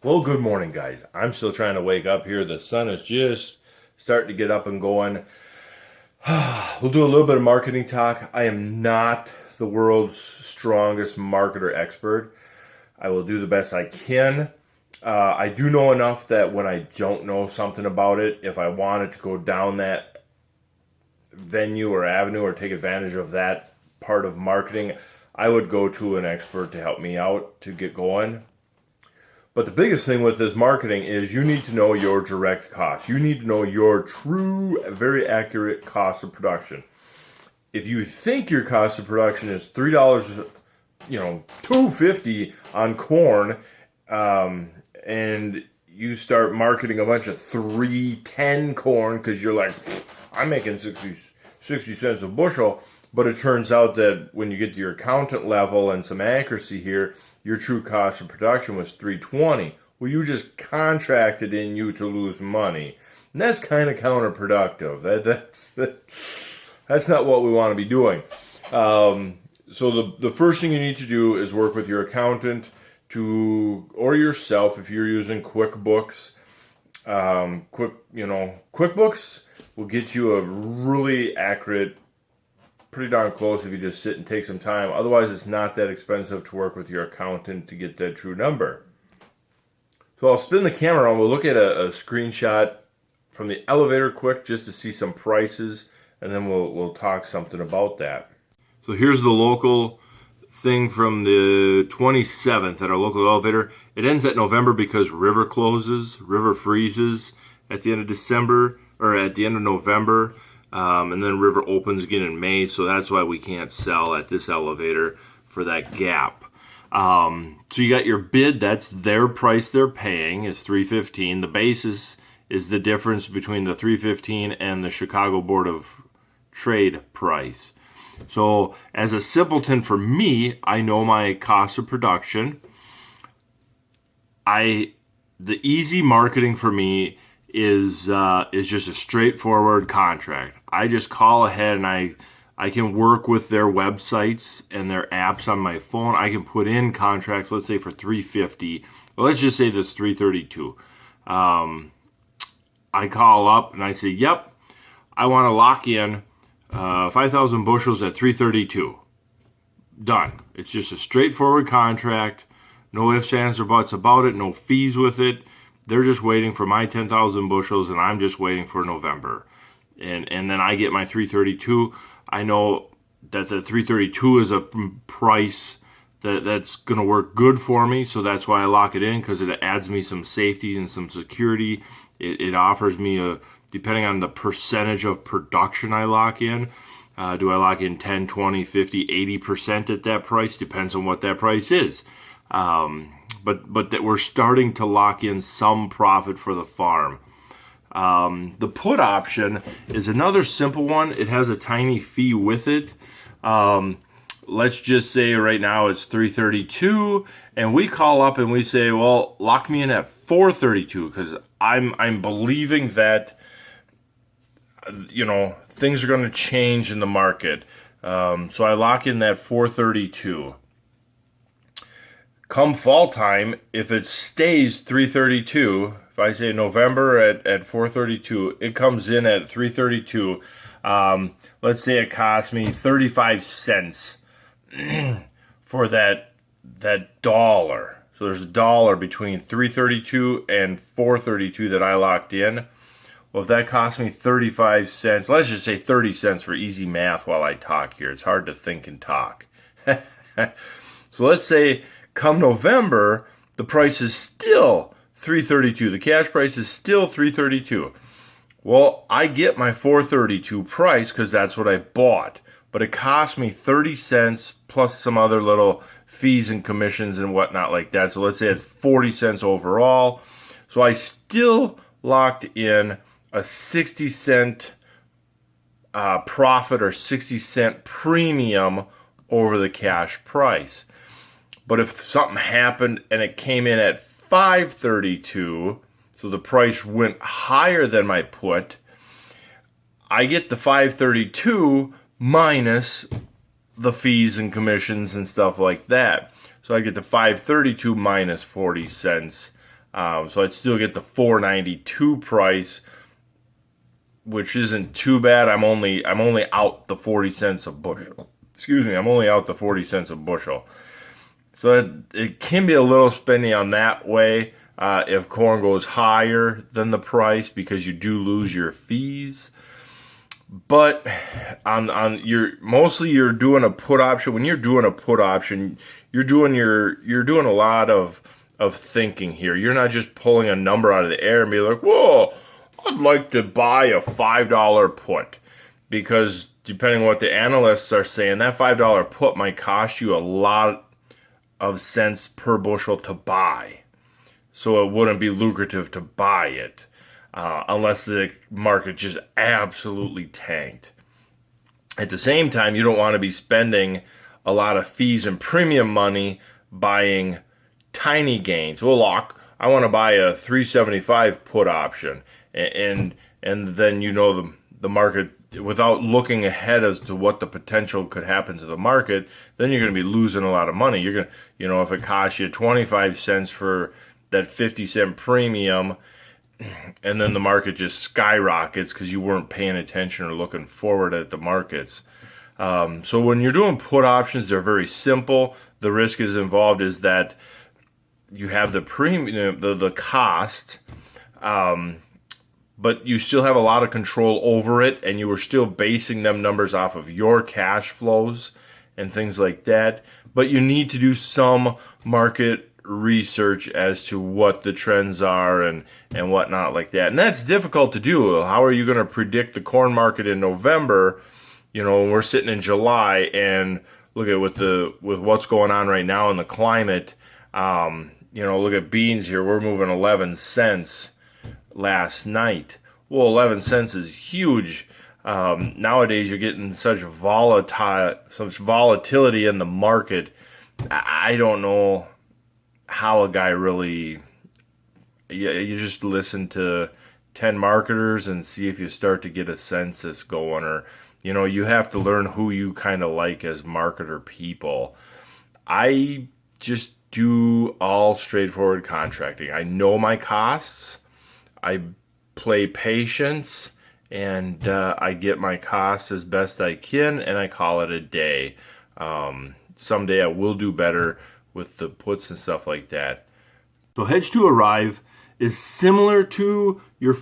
Well, good morning, guys. I'm still trying to wake up here. The sun is just starting to get up and going. We'll do a little bit of marketing talk. I am not the world's strongest marketer expert. I will do the best I can. I do know enough that when I don't know something about it, if I wanted to go down that venue or avenue or take advantage of that part of marketing, I would go to an expert to help me out to get going. But the biggest thing with this marketing is you need to know your direct cost. You need to know your true, very accurate cost of production. If you think your cost of production is $3, $2.50 on corn, and you start marketing a bunch of 3.10 corn because you're like, I'm making 60 cents a bushel. But it turns out that when you get to your accountant level and some accuracy here, your true cost of production was 3.20. Well, you just contracted in you to lose money. And that's kind of counterproductive. That's not what we want to be doing. So the first thing you need to do is work with your accountant or yourself if you're using QuickBooks. QuickBooks will get you a really accurate, pretty darn close if you just sit and take some time. Otherwise, it's not that expensive to work with your accountant to get that true number. So I'll spin the camera around. We'll look at a screenshot from the elevator quick just to see some prices, and then we'll talk something about that. So here's the local thing from the 27th at our local elevator. It ends at November because River closes, River freezes at the end of December, or at the end of November. And then River opens again in May, so that's why we can't sell at this elevator for that gap. So you got your bid, that's their price they're paying, is $3.15. The basis is the difference between the $3.15 and the Chicago Board of Trade price. So as a simpleton for me, I know my cost of production. The easy marketing for me is just a straightforward contract. I just call ahead and I can work with their websites and their apps on my phone. I can put in contracts, let's say for $3.50. Well, let's just say this $3.32. I call up and I say, yep, I want to lock in 5,000 bushels at $3.32. Done. It's just a straightforward contract. No ifs, ands, or buts about it. No fees with it. They're just waiting for my 10,000 bushels, and I'm just waiting for November. And then I get my $3.32. I know that the $3.32 is a price that's going to work good for me, so that's why I lock it in, because it adds me some safety and some security. It offers me depending on the percentage of production I lock in. Do I lock in 10, 20, 50, 80% at that price? Depends on what that price is. But that we're starting to lock in some profit for the farm. The put option is another simple one. It has a tiny fee with it. Let's just say right now it's $3.32, and we call up and we say, well, lock me in at $4.32 because I'm believing that things are going to change in the market. So I lock in that $4.32. Come fall time, if it stays $3.32, if I say November at $4.32, it comes in at $3.32. Let's say it costs me 35 cents for that dollar. So there's a dollar between $3.32 and $4.32 that I locked in. Well, if that costs me 35 cents, let's just say 30 cents for easy math while I talk here. It's hard to think and talk. So let's say come November, the price is still $3.32. The cash price is still $3.32. Well, I get my $4.32 price because that's what I bought. But it cost me 30 cents plus some other little fees and commissions and whatnot like that. So let's say it's 40 cents overall. So I still locked in a 60 cent profit or 60 cent premium over the cash price. But if something happened and it came in at $5.32, so the price went higher than my put, I get the $5.32 minus the fees and commissions and stuff like that. So I get the $5.32 minus 40 cents So I'd still get the $4.92 price, which isn't too bad. I'm only out the 40 cents a bushel. Excuse me, I'm only out the 40 cents a bushel. So it can be a little spendy on that way if corn goes higher than the price, because you do lose your fees. But on your mostly you're doing a put option. When you're doing a put option, you're doing a lot of thinking here. You're not just pulling a number out of the air and be like, whoa, I'd like to buy a $5 put, because depending on what the analysts are saying, that $5 put might cost you a lot of cents per bushel to buy. So it wouldn't be lucrative to buy it unless the market just absolutely tanked. At the same time, you don't want to be spending a lot of fees and premium money buying tiny gains. Well, look, I want to buy a 375 put option, and then the market, without looking ahead as to what the potential could happen to the market, then you're going to be losing a lot of money. You're going to, if it costs you 25 cents for that 50-cent premium, and then the market just skyrockets because you weren't paying attention or looking forward at the markets. So when you're doing put options, they're very simple. The risk is involved is that you have the premium, the cost, but you still have a lot of control over it, and you are still basing them numbers off of your cash flows and things like that. But you need to do some market research as to what the trends are and whatnot like that. And that's difficult to do. How are you going to predict the corn market in November? When we're sitting in July, and look at with what's going on right now in the climate. Look at beans here. We're moving 11 cents last night. Well, 11 cents is huge. Nowadays, you're getting such volatility in the market. I don't know how a guy really. You just listen to 10 marketers and see if you start to get a census going, or you have to learn who you kind of like as marketer people. I just do all straightforward contracting. I know my costs. I play patience, and I get my costs as best I can, and I call it a day. Someday I will do better with the puts and stuff like that. So hedge to arrive is similar to your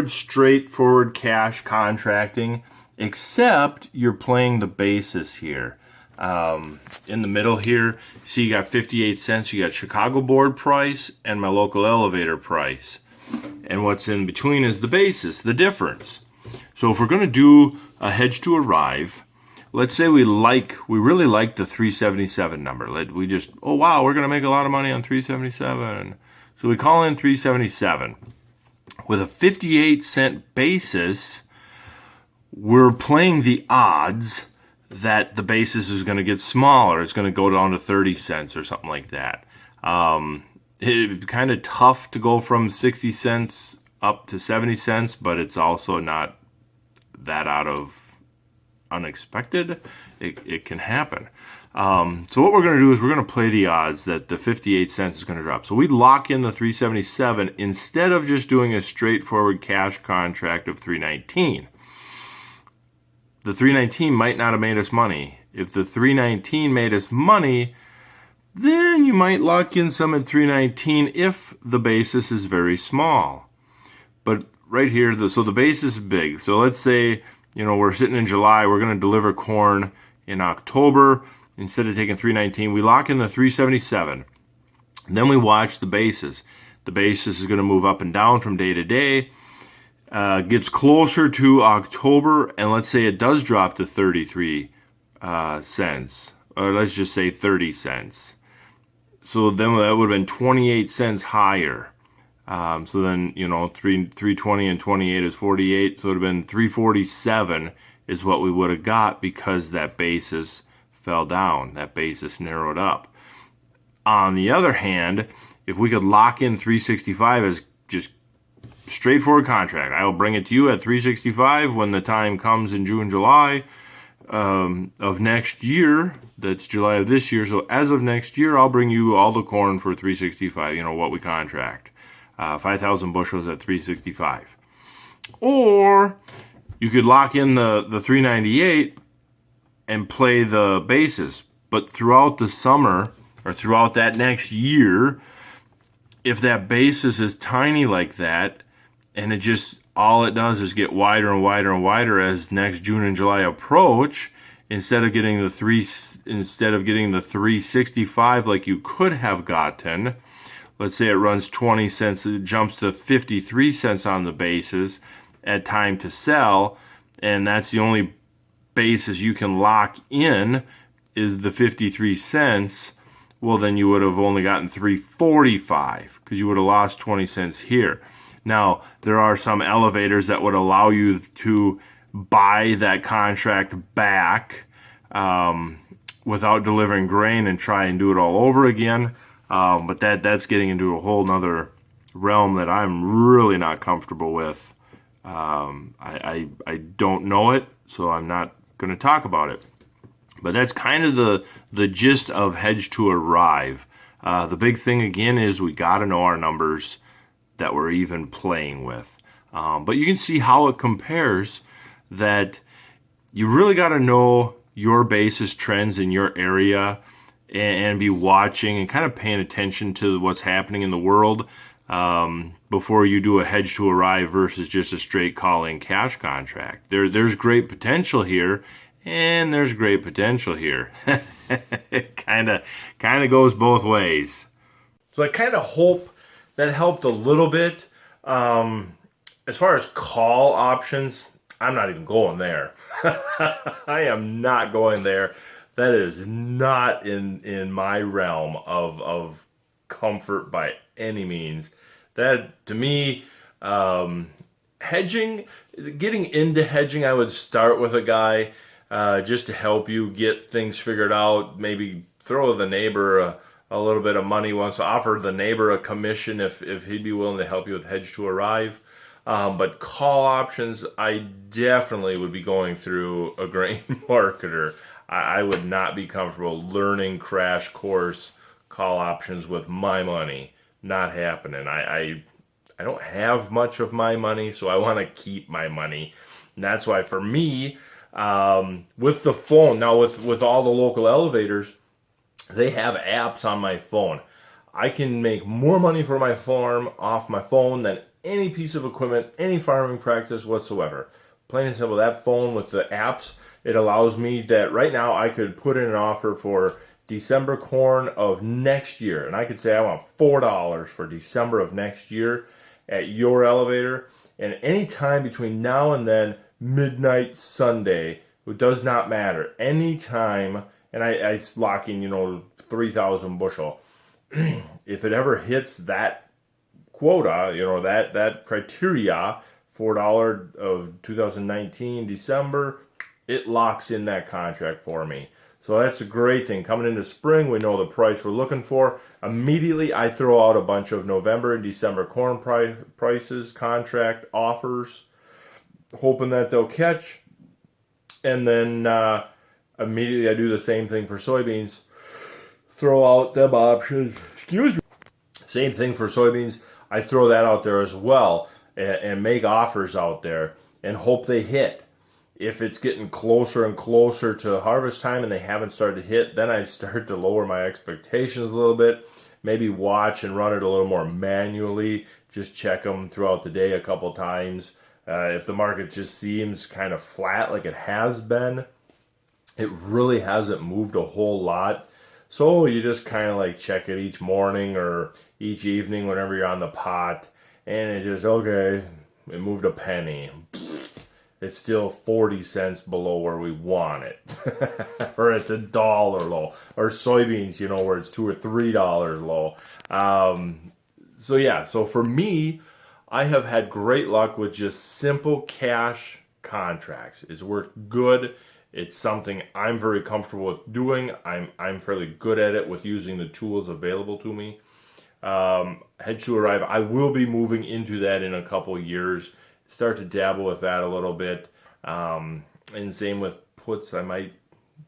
straightforward cash contracting, except you're playing the basis here. In the middle here, see you got 58 cents, you got Chicago board price and my local elevator price. And what's in between is the basis, the difference. So if we're going to do a hedge to arrive, let's say we really like the 377 number. Oh wow, we're going to make a lot of money on 377. So we call in 377. With a 58 cent basis, we're playing the odds that the basis is going to get smaller. It's going to go down to 30 cents or something like that. It's kind of tough to go from 60 cents up to 70 cents, but it's also not that out of unexpected. It can happen. So what we're going to do is we're going to play the odds that the 58 cents is going to drop. So we lock in the 377 instead of just doing a straightforward cash contract of 319. The 319 might not have made us money. If the 319 made us money, then you might lock in some at 319 if the basis is very small. But right here, so the basis is big. So let's say, we're sitting in July, we're going to deliver corn in October. Instead of taking 319, we lock in the 377. Then we watch the basis. The basis is going to move up and down from day to day. Gets closer to October, and let's say it does drop to 33 cents, or let's just say 30 cents. So then that would have been 28 cents higher. So then, 320 and 28 is 48. So it would have been 347 is what we would have got because that basis fell down. That basis narrowed up. On the other hand, if we could lock in 365 as just straightforward contract, I will bring it to you at 365 when the time comes in June, July of next year. That's July of this year. So as of next year, I'll bring you all the corn for 365, what we contract. 5,000 bushels at 365. Or you could lock in the 398 and play the basis. But throughout the summer or throughout that next year, if that basis is tiny like that, and it just all it does is get wider and wider and wider as next June and July approach, instead of getting the 365 like you could have gotten, let's say it runs 20 cents, it jumps to 53 cents on the basis at time to sell, and that's the only basis you can lock in is the 53 cents, well, then you would have only gotten 345 because you would have lost 20 cents here. Now, there are some elevators that would allow you to buy that contract back without delivering grain and try and do it all over again. But that's getting into a whole nother realm that I'm really not comfortable with. I don't know it, so I'm not going to talk about it. But that's kind of the gist of Hedge to Arrive. The big thing again is we got to know our numbers that we're even playing with. But you can see how it compares, that you really got to know your basis trends in your area and be watching and kind of paying attention to what's happening in the world before you do a Hedge to Arrive versus just a straight call-in cash contract. There's great potential here, and there's great potential here. It kind of goes both ways. So I kind of hope that helped a little bit. As far as call options, I'm not even going there. I am not going there. That is not in my realm of comfort by any means. That, to me, hedging, getting into hedging, I would start with a guy just to help you get things figured out. Maybe throw the neighbor a little bit of money once, offer the neighbor a commission if he'd be willing to help you with Hedge to Arrive. But call options, I definitely would be going through a grain marketer. I would not be comfortable learning crash course call options with my money. Not happening. I don't have much of my money, so I want to keep my money. And that's why for me, with the phone, now with all the local elevators, they have apps on my phone. I can make more money for my farm off my phone than any piece of equipment, any farming practice whatsoever. Plain and simple, that phone with the apps, it allows me that right now I could put in an offer for December corn of next year. And I could say I want $4 for December of next year at your elevator. And any time between now and then, midnight Sunday, it does not matter. Any time, and I lock in, 3,000 bushel. If it ever hits that quota, that criteria, $4 of 2019 December, it locks in that contract for me. So that's a great thing. Coming into spring, we know the price we're looking for. Immediately, I throw out a bunch of November and December corn prices, contract offers, hoping that they'll catch. And then immediately, I do the same thing for soybeans. Throw out them options. Excuse me. Same thing for soybeans. I throw that out there as well and make offers out there and hope they hit. If it's getting closer and closer to harvest time and they haven't started to hit, then I start to lower my expectations a little bit. Maybe watch and run it a little more manually. Just check them throughout the day a couple times. If the market just seems kind of flat like it has been, it really hasn't moved a whole lot. So you just kind of like check it each morning or each evening whenever you're on the pot. And it just, okay, it moved a penny. It's still 40 cents below where we want it. Or it's $1 low. Or soybeans, where it's $2 or $3 low. So for me, I have had great luck with just simple cash contracts. It's worked good. It's something I'm very comfortable with doing. I'm fairly good at it with using the tools available to me. Hedge to Arrive, I will be moving into that in a couple years. Start to dabble with that a little bit. And same with puts. I might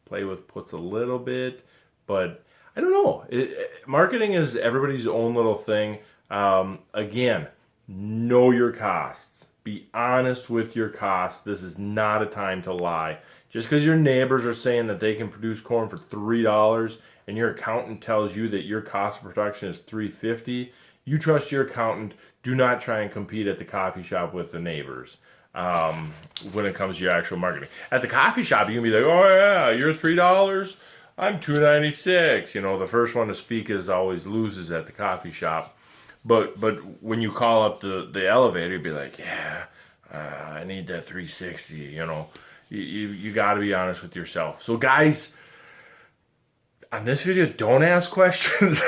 play with puts a little bit, but I don't know. Marketing is everybody's own little thing. Again, know your costs. Be honest with your costs. This is not a time to lie. Just because your neighbors are saying that they can produce corn for $3 and your accountant tells you that your cost of production is $3.50, you trust your accountant. Do not try and compete at the coffee shop with the neighbors when it comes to your actual marketing. At the coffee shop, you can be like, oh yeah, you're $3, I'm $2.96. You know, the first one to speak is always loses at the coffee shop. But when you call up the elevator, you'd be like, yeah, I need that 360. You know, you got to be honest with yourself. So guys, on this video, don't ask questions.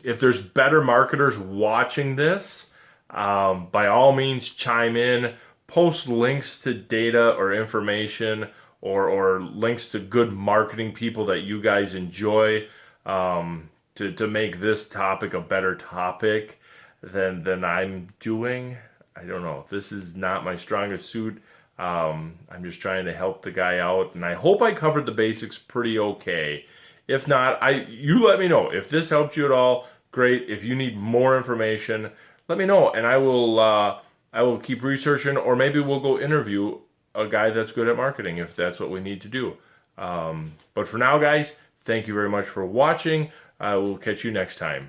If there's better marketers watching this, by all means chime in, post links to data or information, or links to good marketing people that you guys enjoy, to make this topic a better topic than I'm doing. I don't know. This is not my strongest suit. I'm just trying to help the guy out, and I hope I covered the basics pretty okay. If not, you let me know. If this helped you at all, great. If you need more information, let me know, and I will keep researching, or maybe we'll go interview a guy that's good at marketing if that's what we need to do. But for now, guys, thank you very much for watching. I will catch you next time.